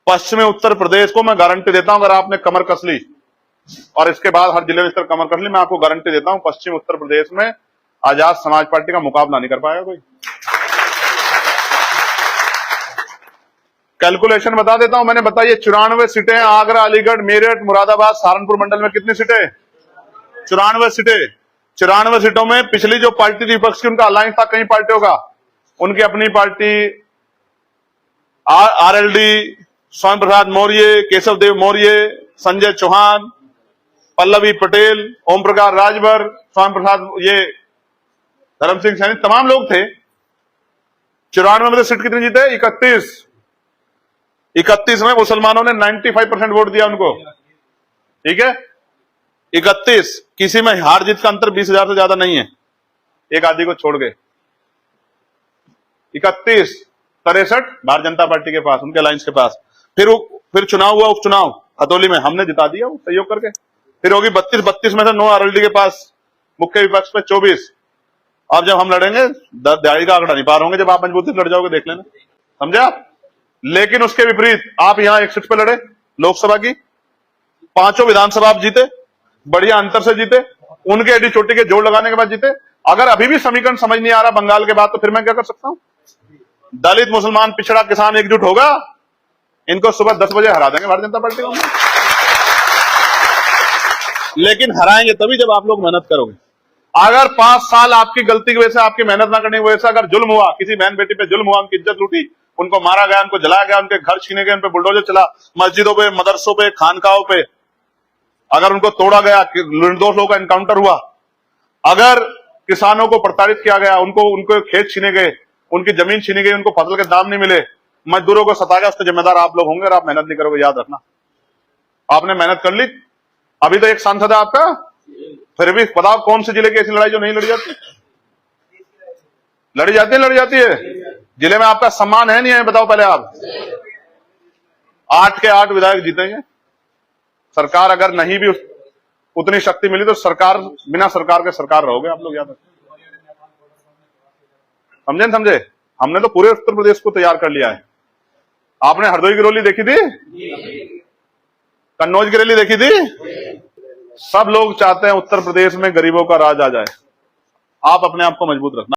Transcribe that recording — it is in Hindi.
पश्चिमी उत्तर प्रदेश को मैं गारंटी देता हूं, अगर आपने कमर कस ली और इसके बाद हर जिले में इस तरह कमर कर ली, मैं आपको गारंटी देता हूं पश्चिम उत्तर प्रदेश में आजाद समाज पार्टी का मुकाबला नहीं कर पाएगा कोई। कैलकुलेशन बता देता हूं, मैंने बताइए 94 सीटें आगरा, अलीगढ़, मेरठ, मुरादाबाद, सहारनपुर मंडल में कितनी सीटें? 94 सीटें। 94 सीटों में पिछली जो पार्टी थी विपक्ष की, उनका अलायंस था कई पार्टियों का, उनकी अपनी पार्टी आरएलडी, स्वामी प्रसाद मौर्य, केशव देव मौर्य, संजय चौहान, पल्लवी पटेल, ओम प्रकाश राजभर, स्वामी प्रसाद, ये धर्म सिंह सैनी, तमाम लोग थे। 94 में सीट कितनी जीते? 31 में मुसलमानों ने 95% वोट दिया उनको, ठीक है। 31, किसी में हार जीत का अंतर 20,000 से ज्यादा नहीं है, एक आदि को छोड़ गए। 31, 63 भारतीय जनता पार्टी के पास, उनके अलायंस के पास। फिर चुनाव हुआ, उपचुनाव खतौली में, हमने जिता दिया वो सहयोग करके। फिर होगी 32 में से 9 आरएलडी के पास, मुख्य विपक्ष पे 24। अब जब हम लड़ेंगे दिहाड़ी का आंकड़ा नहीं पार होंगे, जब आप मजबूती से लड़ जाओगे, देख लेना, समझे आप। लेकिन उसके विपरीत आप यहां एक सीट पे लड़े लोकसभा की, 5 विधानसभा आप जीते, बढ़िया अंतर से जीते, उनके एडी चोटी के जोड़ लगाने के बाद जीते। अगर अभी भी समीकरण समझ नहीं आ रहा बंगाल के बाद, तो फिर मैं क्या कर सकता हूं? दलित, मुसलमान, पिछड़ा, किसान एकजुट होगा, इनको सुबह 10 बजे हरा देंगे भारतीय जनता पार्टी को। लेकिन हराएंगे तभी जब आप लोग मेहनत करोगे। अगर 5 साल आपकी गलती की वजह से, आपकी मेहनत ना करने की वजह से अगर जुल्म हुआ, किसी बहन बेटी पे जुल्म हुआ, उनकी इज्जत लूटी, उनको मारा गया, उनको जलाया गया, उनके घर छीने गए, उन पे बुलडोजर चला, मस्जिदों पे, मदरसों पे, खानकाहों पे अगर उनको तोड़ा गया, निर्दोष लोगों का एनकाउंटर हुआ, अगर किसानों को प्रताड़ित किया गया, उनको खेत छीने गए, उनकी जमीन छीनी गई, उनको फसल के दाम नहीं मिले, मजदूरों को सताया गया, उसके जिम्मेदार आप लोग होंगे और आप मेहनत नहीं करोगे, याद रखना। आपने मेहनत कर ली, अभी तो एक सांसद है आपका, फिर भी बताओ कौन से जिले की ऐसी लड़ाई जो नहीं लड़ी जाती? लड़ी जाती है। जिले में आपका सम्मान है नहीं है, बताओ पहले आप। 8 के 8 विधायक जीतेंगे। सरकार अगर नहीं भी उतनी शक्ति मिली तो सरकार, बिना सरकार के सरकार रहोगे आप लोग, याद रखें। समझे? हमने तो पूरे उत्तर प्रदेश को तैयार कर लिया है। आपने हरदोई की रैली देखी थी, कन्नौज की रैली देखी थी। सब लोग चाहते हैं उत्तर प्रदेश में गरीबों का राज आ जाए। आप अपने आप को मजबूत रखना।